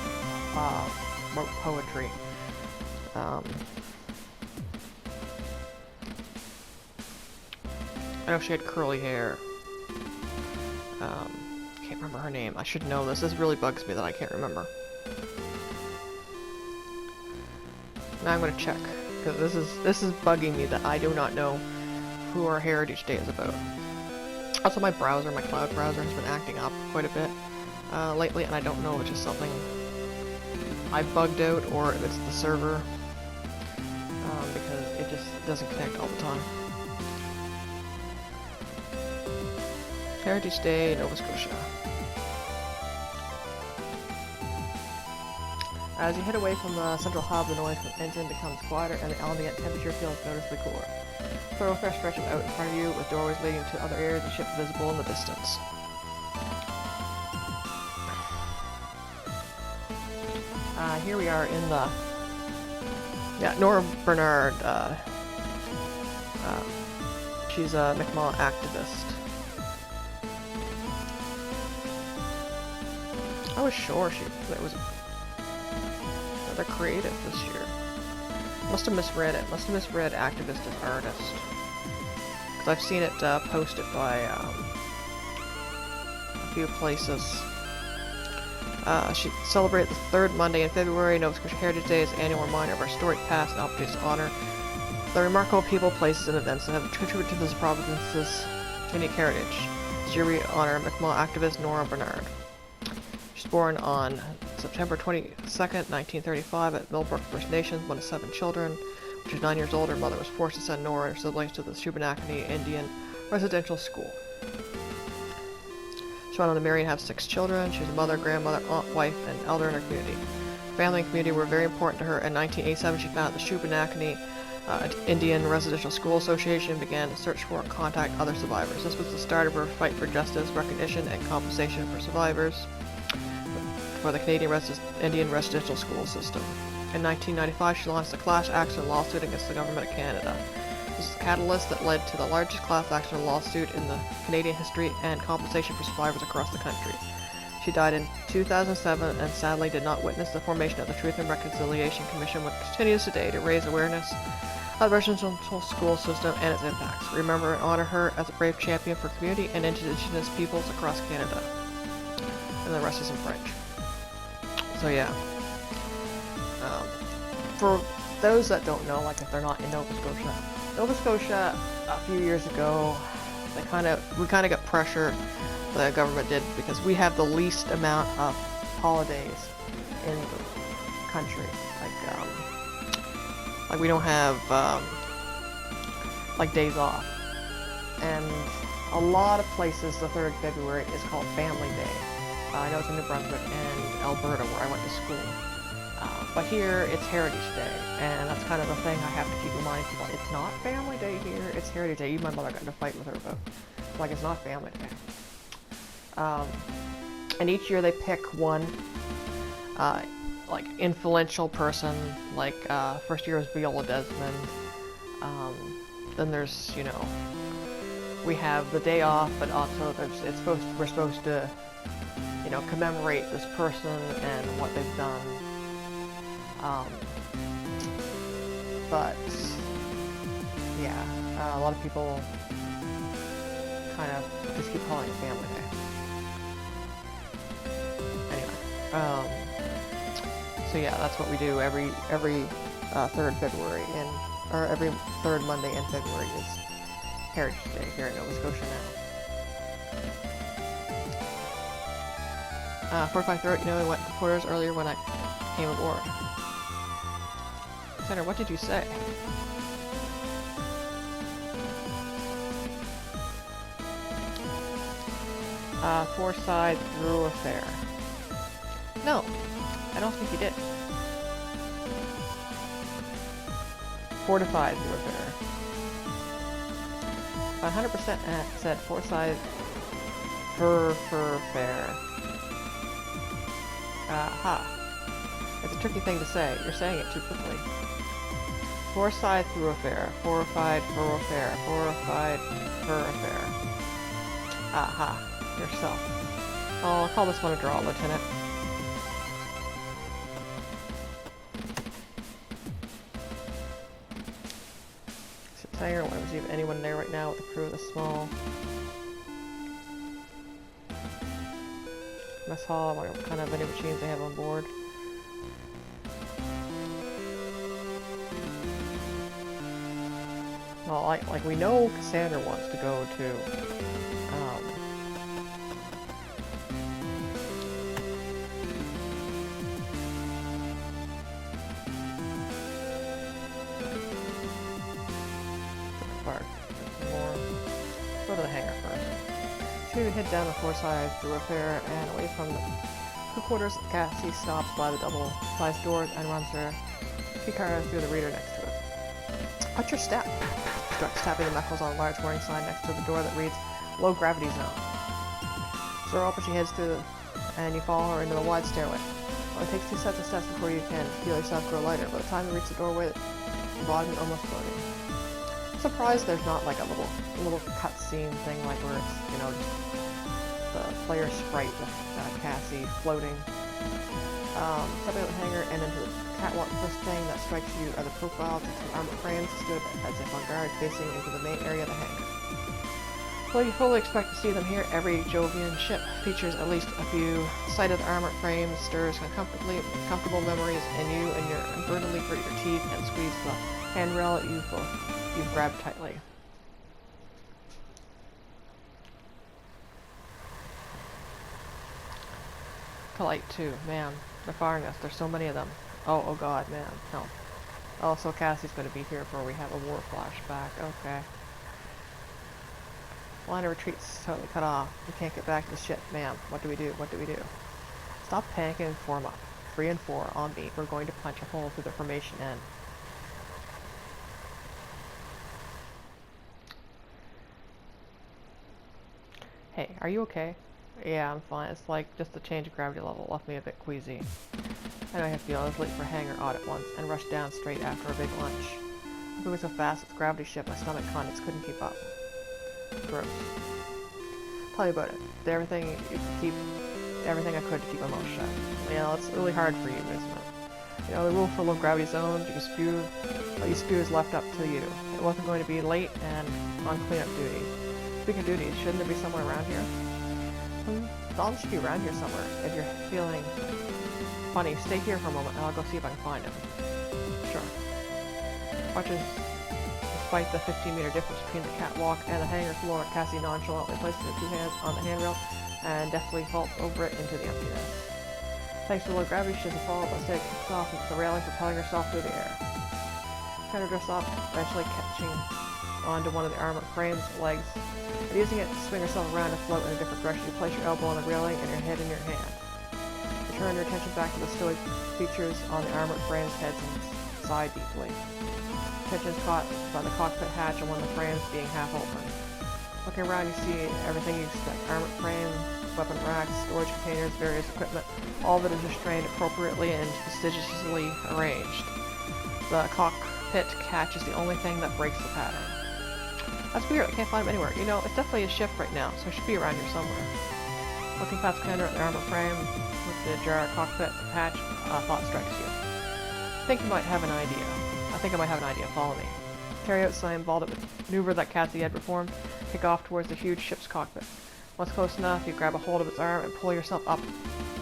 [SPEAKER 1] wrote poetry. I know she had curly hair. Can't remember her name. I should know this. This really bugs me that I can't remember. Now I'm gonna check, because this is bugging me that I do not know who our Heritage Day is about. Also, my browser, my cloud browser, has been acting up quite a bit lately, and I don't know if it's just something I bugged out or if it's the server, because it just doesn't connect all the time. Heritage Day, Nova Scotia. As you head away from the central hub, the noise from the engine becomes quieter and the ambient temperature feels noticeably cooler. Thoroughfare stretching out in front of you with doorways leading to other areas of the ship visible in the distance. Here we are in the Yeah, Nora Bernard, she's a Mi'kmaq activist. I was sure it was rather creative this year. Must have misread it. Must have misread activist as artist. Because I've seen it posted by a few places. She celebrated the third Monday in February. Nova Scotia Heritage Day is an annual reminder of our storied past and opportunities to honor the remarkable people, places, and events that have contributed to this province's unique heritage. This year we honor Mi'kmaq activist Nora Bernard. She was born on September 22nd, 1935 at Millbrook First Nations, one of 7 children. When she was 9 years old, her mother was forced to send Nora and her siblings to the Shubenacadie Indian Residential School. She went on to marry and have 6 children. She was a mother, grandmother, aunt, wife, and elder in her community. Family and community were very important to her. In 1987, she founded the Shubenacadie Indian Residential School Association and began to search for and contact other survivors. This was the start of her fight for justice, recognition, and compensation for survivors for the Canadian Indian residential school system. In 1995, she launched a class action lawsuit against the Government of Canada. This is the catalyst that led to the largest class action lawsuit in the Canadian history and compensation for survivors across the country. She died in 2007 and sadly did not witness the formation of the Truth and Reconciliation Commission, which continues today to raise awareness of the residential school system and its impacts. Remember and honor her as a brave champion for community and Indigenous peoples across Canada. And the rest is in French. So yeah. For those that don't know, like if they're not in Nova Scotia a few years ago, we kind of got pressure. The government did because we have the least amount of holidays in the country. Like we don't have like days off, and a lot of places the 3rd February is called Family Day. I know it's in New Brunswick and Alberta where I went to school. But here, it's Heritage Day, and that's kind of the thing I have to keep reminding people. It's not Family Day here, it's Heritage Day. Even my mother got in a fight with her about, like, it's not Family Day. And each year they pick one, like, influential person, like, first year was Viola Desmond. Then there's, you know, we have the day off, but also we're supposed to, you know, commemorate this person and what they've done. But yeah, a lot of people kind of just keep calling it Family Day. Anyway, so yeah, that's what we do every 3rd February or every 3rd Monday in February is Heritage Day here in Nova Scotia now. 45 you know, I went to quarters earlier when I came aboard. Senator, what did you say? Forsyth Thoroughfare. No, I don't think you did. Fortified Thoroughfare. 100% said Forsyth Thoroughfare. Aha. It's a tricky thing to say. You're saying it too quickly. Forsyth Thoroughfare. Fortified Thoroughfare. Fortified Thoroughfare. Aha. Yourself. I'll call this one a draw, Lieutenant. I don't want to see anyone there right now with the crew of the small mess hall. I wonder what kind of vending machines they have on board. Well, like we know Cassandra wants to go to park. More. Go to the hangar first. So we head down the Forsyth Thoroughfare and away from the crew quarters. Cassie stops by the double-sized doors and runs her key card through the reader next to it. Watch your step. Starts tapping the knuckles on a large warning sign next to the door that reads "Low Gravity Zone." So her open, she heads through and you follow her into the wide stairway. Well, it takes 2 sets of steps before you can feel yourself grow lighter. By the time you reach the doorway, bottom and almost floating. I'm surprised there's not like a little cutscene thing like where it's, you know, the player sprite with Cassie floating. Stepping out the hangar and into the catwalk, first thing that strikes you are the profiles of two armored frames stood as if on guard facing into the main area of the hangar. Though you fully expect to see them here, every Jovian ship features at least a few sighted armored frames, stirs comfortable memories, and you and your brutally grit your teeth and squeeze the handrail that you've grabbed tightly. Polite too, man. They're firing us. There's so many of them. Oh god, man. No. Oh, so Cassie's going to be here before we have a war flashback. Okay. Line of retreat's totally cut off. We can't get back to the ship. Ma'am, what do we do? What do we do? Stop panicking and form up. 3 and 4 on me. We're going to punch a hole through the formation end. Hey, are you okay? Yeah, I'm fine. It's like just the change of gravity level left me a bit queasy. I know I have to be I was late for hangar audit once and rushed down straight after a big lunch. Moving so fast with gravity ship, my stomach contents couldn't keep up. Gross. Tell me about it. Did everything I could to keep my mouth shut. You know, it's really hard for you, isn't it? You know, the rule for low gravity zones, you can spew, what you spew is left up to you. It wasn't going to be late and on cleanup duty. Speaking of duties, shouldn't there be someone around here? Dalton should be around here somewhere. If you're feeling funny, stay here for a moment and I'll go see if I can find him. Sure. Watching. Despite the 15-meter difference between the catwalk and the hangar floor, Cassie nonchalantly places her 2 hands on the handrail and deftly vaults over it into the emptiness. Thanks to low gravity, she doesn't fall, but instead kicks off with the railing, propelling herself through the air. Trying to dress up, eventually catching onto one of the armored frame's legs, and using it to swing herself around and float in a different direction. You place your elbow on the railing and your head in your hand. You turn your attention back to the stoic features on the armored frame's heads and sigh deeply. Attention is caught by the cockpit hatch and one of the frames being half open. Looking around, you see everything you expect. Armored frame, weapon racks, storage containers, various equipment. All of it is restrained appropriately and fastidiously arranged. The cockpit catch is the only thing that breaks the pattern. That's weird, I can't find him anywhere. You know, it's definitely a ship right now, so it should be around here somewhere. Looking past the commander at the armor frame with the jar cockpit hatch, thought strikes you. I think I might have an idea. Follow me. Carry out some involved maneuver that Cassie had performed. Kick off towards the huge ship's cockpit. Once close enough, you grab a hold of its arm and pull yourself up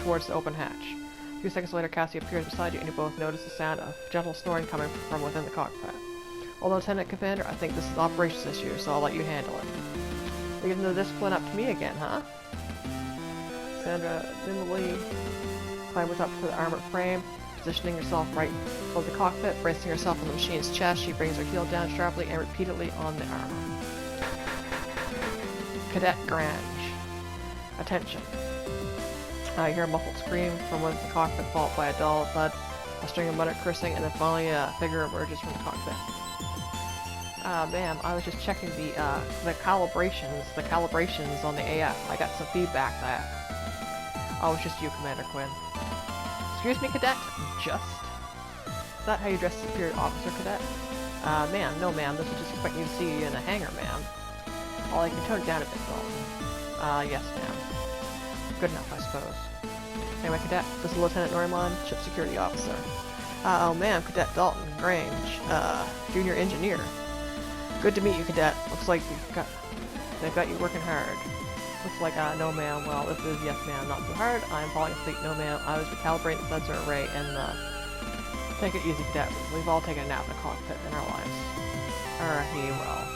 [SPEAKER 1] towards the open hatch. A few seconds later, Cassie appears beside you and you both notice the sound of gentle snoring coming from within the cockpit. Well, Lieutenant Commander, I think this is an operations issue, so I'll let you handle it. Leaving the discipline up to me again, huh? Sandra nimbly clambers up to the armored frame, positioning herself right above the cockpit, bracing herself on the machine's chest. She brings her heel down sharply and repeatedly on the armor. Cadet Grange. Attention. You hear a muffled scream from within the cockpit, followed by a dull thud, a string of muttered cursing, and then finally a figure emerges from the cockpit. Ma'am, I was just checking the calibrations on the AF. I got some feedback that. Oh, it's just you, Commander Quinn. Excuse me, Cadet? Just? Is that how you dress as a superior officer, Cadet? Ma'am, no ma'am, this was just expecting you to see you in a hangar, ma'am. Well, I can tone it down a bit, Dalton. Yes, ma'am. Good enough, I suppose. Anyway, Cadet, this is Lieutenant Norman, Ship Security Officer. Oh, ma'am, Cadet Dalton Grange, Junior Engineer. Good to meet you, Cadet. Looks like they've got you working hard. Looks like, no ma'am, well, this is yes ma'am, not too hard. I'm falling asleep, no ma'am. I was recalibrating the sensor array and, take it easy, Cadet. We've all taken a nap in the cockpit in our lives. Well,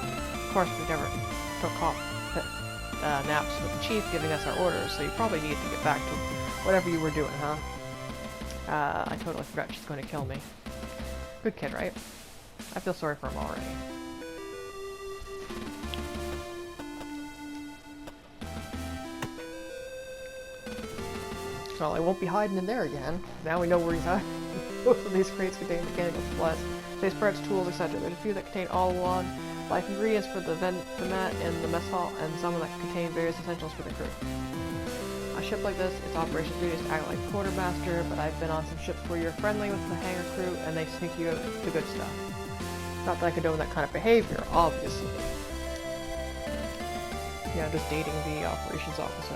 [SPEAKER 1] of course we never took cockpit, naps with the Chief giving us our orders, so you probably need to get back to whatever you were doing, huh? I totally forgot she's going to kill me. Good kid, right? I feel sorry for him already. Well, I won't be hiding in there again. Now we know where he's hiding. Most of these crates contain mechanical supplies, space parts, tools, etc. There's a few that contain all along life ingredients for the mat in the mess hall, and some that contain various essentials for the crew. On a ship like this, its operations duty is to act like quartermaster, but I've been on some ships where you're friendly with the hangar crew and they sneak you out the good stuff. Not that I condone that kind of behavior, obviously. Yeah, just dating the operations officer.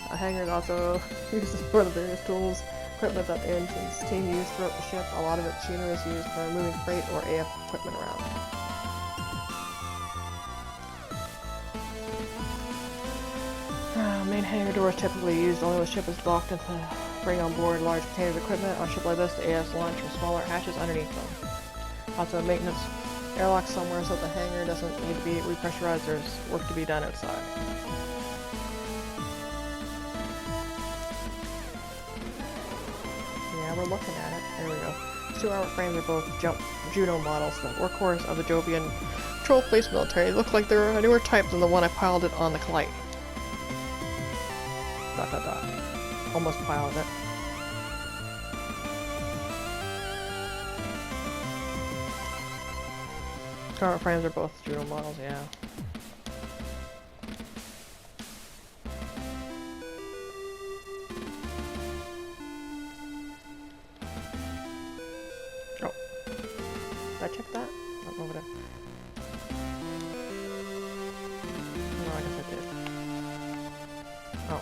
[SPEAKER 1] A hangar is also used for the various tools, equipment that the engine's team used throughout the ship. A lot of its machinery is used for moving freight or AF equipment around. Main hangar door is typically used only when the ship is docked and to bring on board large containers of equipment. On a ship like this, the AFs launch from smaller hatches underneath them. Also, maintenance airlock somewhere so that the hangar doesn't need to be repressurized. There's work to be done outside. Yeah, we're looking at it. There we go. These two armor frames are both Juno models, the workhorse of the Jovian Troll Place military. They look like they're a newer type than the one I piloted on the Kite. ... Almost piloted it. Armor frames are both Juno models, yeah. Oh. Did I check that? Oh, over there. No, I guess I did. Oh.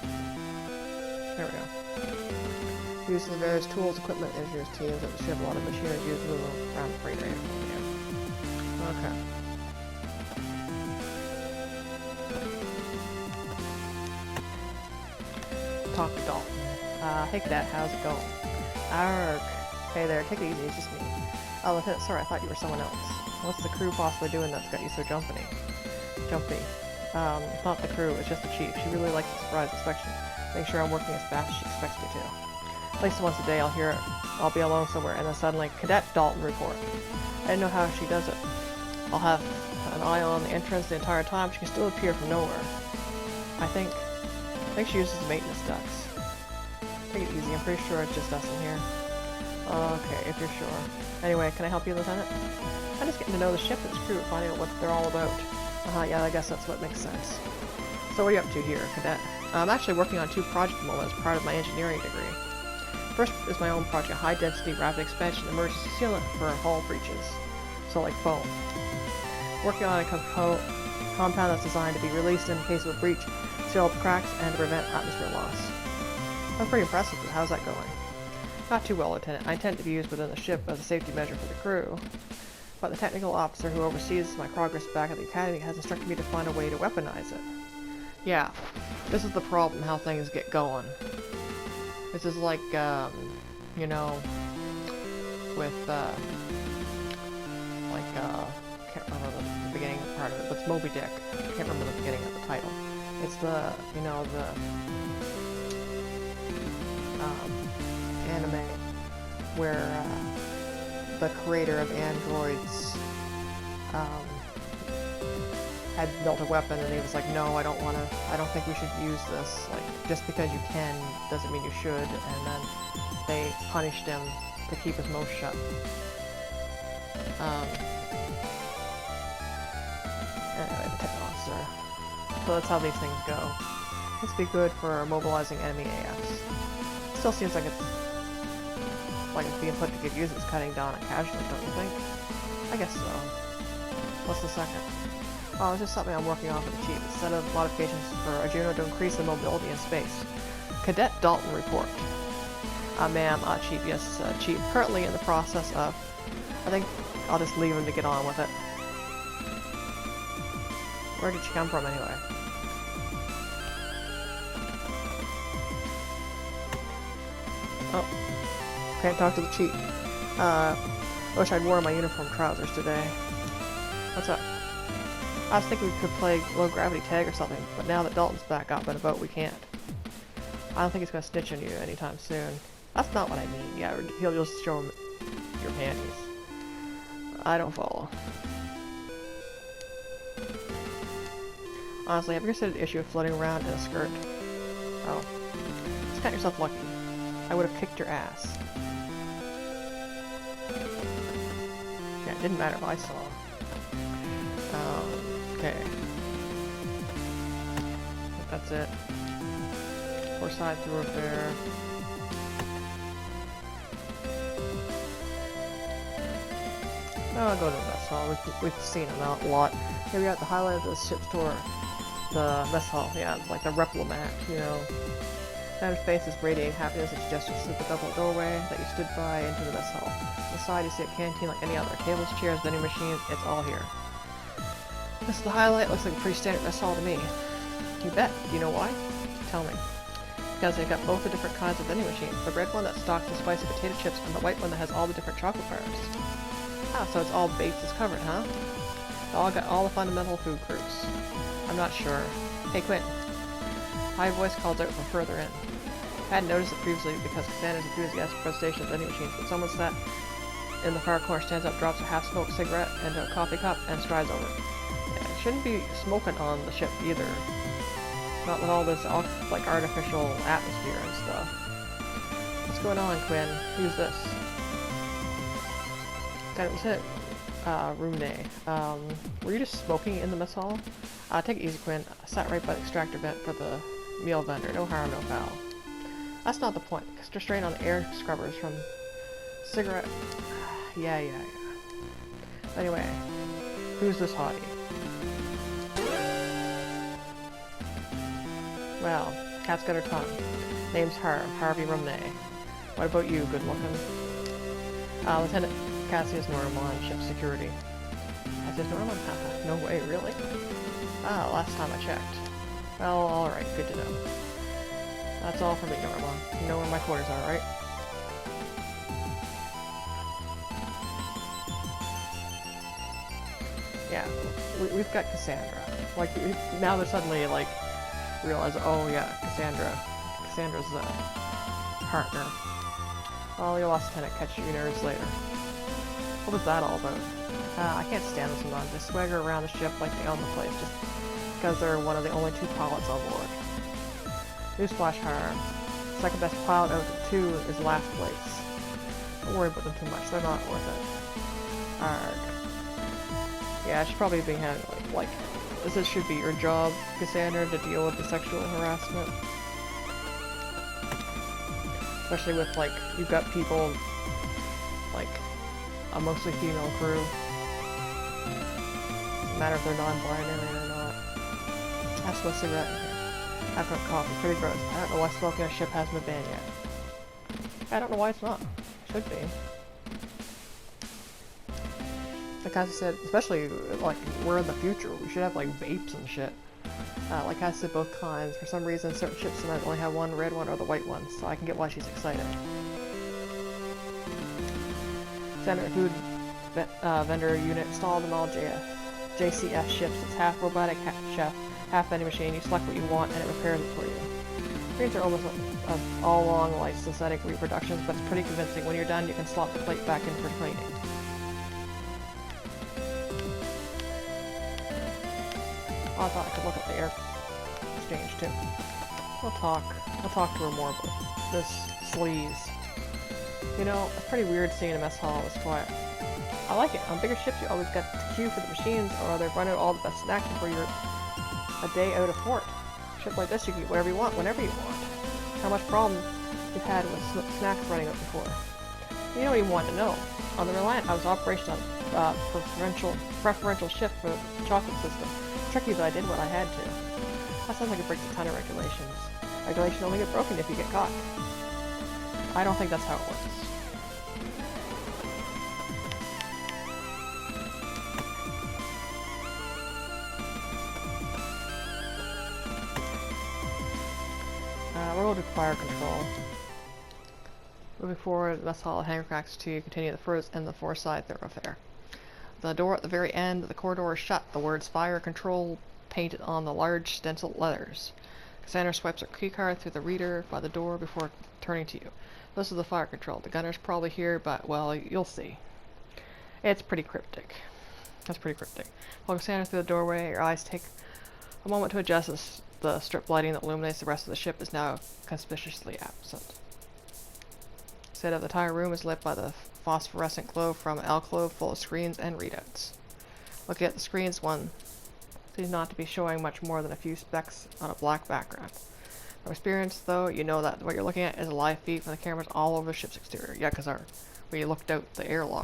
[SPEAKER 1] There we go. Use the various tools, equipment, engineers, teams at the ship. A lot of machinery used to move around the freight rate. Yeah. Okay. Talk to Dalton. Hey cadet, how's it going? Arg. Hey there, take it easy, it's just me. Oh, Lieutenant, sorry, I thought you were someone else. What's the crew possibly doing that's got you so jumpy? Not the crew, it's just the chief. She really likes the surprise inspection. Make sure I'm working as fast as she expects me to. At least once a day I'll be alone somewhere, and then suddenly, Cadet Dalton report. I didn't know how she does it. I'll have an eye on the entrance the entire time. She can still appear from nowhere. I think she uses the maintenance ducts. Take it easy, I'm pretty sure it's just us in here. Okay, if you're sure. Anyway, can I help you, Lieutenant? I'm just getting to know the ship and its crew, finding out what they're all about. Yeah, I guess that's what makes sense. So what are you up to here, Cadet? I'm actually working on 2 projects at the moment as part of my engineering degree. First is my own project, high-density rapid expansion emergency sealant for hull breaches. So like foam. Working on a compound that's designed to be released in case of a breach, seal up cracks, and to prevent atmosphere loss. I'm pretty impressed with it. How's that going? Not too well, Lieutenant. I intend to be used within the ship as a safety measure for the crew. But the technical officer who oversees my progress back at the Academy has instructed me to find a way to weaponize it. Yeah, this is the problem, how things get going. This is like, you know, with, can't remember the beginning part of it, but it's Moby Dick. I can't remember the beginning of the title. It's the, you know, the, anime where, the creator of androids, had built a weapon and he was like, no, I don't think we should use this. Like, just because you can doesn't mean you should, and then they punished him to keep his mouth shut. Anyway, the tech officer. So that's how these things go. This would be good for mobilizing enemy AFs. Still seems like it's being put to good use. It's cutting down on casualties, don't you think? I guess so. What's the second? Oh, it's just something I'm working on for the Chief. A set of modifications for a Juno to increase the mobility in space. Cadet Dalton report. Ma'am, Chief, yes, Chief. Currently in the process of... I think I'll just leave him to get on with it. Where did she come from, anyway? Oh. Can't talk to the Chief. Wish I'd worn my uniform trousers today. What's up? I was thinking we could play low-gravity tag or something, but now that Dalton's back up and about, we can't. I don't think he's gonna snitch on you anytime soon. That's not what I mean. Yeah, he'll just show him your panties. I don't follow. Honestly, have you considered the issue of floating around in a skirt? Oh. Just count yourself lucky. I would have kicked your ass. Yeah, it didn't matter if I saw. Okay. That's it. Four side through there. No, I'll go to the mess hall. We've seen them out a lot. Here we got the highlight of the ship's tour. The mess hall, yeah, like the replomat, you know. Sam's face is radiating happiness as he gestures through the double doorway that you stood by into the mess hall. On the side, you see a canteen like any other. Tables, chairs, vending machines, it's all here. This is the highlight. Looks like a pretty standard mess hall to me. You bet. Do you know why? Tell me. Because they've got both the different kinds of vending machines. The red one that stocks the spicy potato chips and the white one that has all the different chocolate bars. Ah, so it's all bases covered, huh? They all got all the fundamental food groups. I'm not sure. Hey, Quinn. High voice calls out from further in. I hadn't noticed it previously because Cassandra's enthusiastic presentation of vending machines, but someone sat in the far corner, stands up, drops a half-smoked cigarette into a coffee cup, and strides over. Yeah, it shouldn't be smoking on the ship either. Not with all this like artificial atmosphere and stuff. What's going on, Quinn? Who's this? That was it. Room day. Were you just smoking in the mess hall? Take it easy, Quinn. I sat right by the extractor vent for the meal vendor. No harm, no foul. That's not the point. Just strain on the air scrubbers from cigarette. Yeah. Anyway, who's this hottie? Well, cat's got her tongue. Name's Harvey Rumney. What about you, good looking? Lieutenant Cassius Norman, ship security. Cassius Norman? No way, really? Last time I checked. Well, alright, good to know. That's all for me, Norman. You know where my quarters are, right? Yeah, we've got Cassandra. Like, now they're suddenly, like, realize, oh yeah, Cassandra's the partner. Well, you lost Lieutenant, catch your nerves later. What was that all about? I can't stand this sometimes. They swagger around the ship like they own the place just because they're one of the only 2 pilots on board. Newsflash, Har. Second best pilot out of 2 is last place. Don't worry about them too much, they're not worth it. Arg. Yeah, I should probably be handling, like, this should be your job, Cassandra, to deal with the sexual harassment. Especially with, like, you've got people, like, a mostly female crew. Doesn't matter if they're non-binary or not. I smoke a cigarette in here. I've got coffee, pretty gross. I don't know why smoking on a ship hasn't been banned yet. I don't know why it's not. Should be. Like I said, especially, like, we're in the future. We should have, like, vapes and shit. Like I said, both kinds. For some reason, certain ships might only have one red one or the white one, so I can get why she's excited. Standard food vendor unit installed in all JCF ships. It's half robotic, half chef, half vending machine. You select what you want and it repairs it for you. Screens are almost all along like synthetic reproductions, but it's pretty convincing. When you're done, you can slot the plate back in for cleaning. Oh, I thought I could look at the air exchange too. We'll talk to her more about this sleaze. You know, it's pretty weird seeing a mess hall this quiet. I like it. On bigger ships, you always got to queue for the machines, or they run out all the best snacks before you're a day out of port. A ship like this, you can get whatever you want, whenever you want. How much problem you've had with snacks running out before? You don't even want to know. On the Reliant, I was operational on preferential ship for the chocolate system. Tricky, but I did what I had to. That sounds like it breaks a ton of regulations. Regulations only get broken if you get caught. I don't think that's how it works. We're going to fire control. Moving forward, mess hall at hangar cracks to continue the first and the foreside thoroughfare. The door at the very end of the corridor is shut. The words fire control painted on the large stenciled letters. Cassandra swipes her keycard through the reader by the door before turning to you. This is the fire control. The gunner's probably here, but, well, you'll see. It's pretty cryptic. That's pretty cryptic. While Cassandra through the doorway, your eyes take a moment to adjust as the strip lighting that illuminates the rest of the ship is now conspicuously absent. Instead of the entire room is lit by the phosphorescent glow from an alcove full of screens and readouts. Looking at the screens, one seems not to be showing much more than a few specks on a black background. From experience, though, you know that what you're looking at is a live feed from the cameras all over the ship's exterior. Yeah, because when you looked out the airlock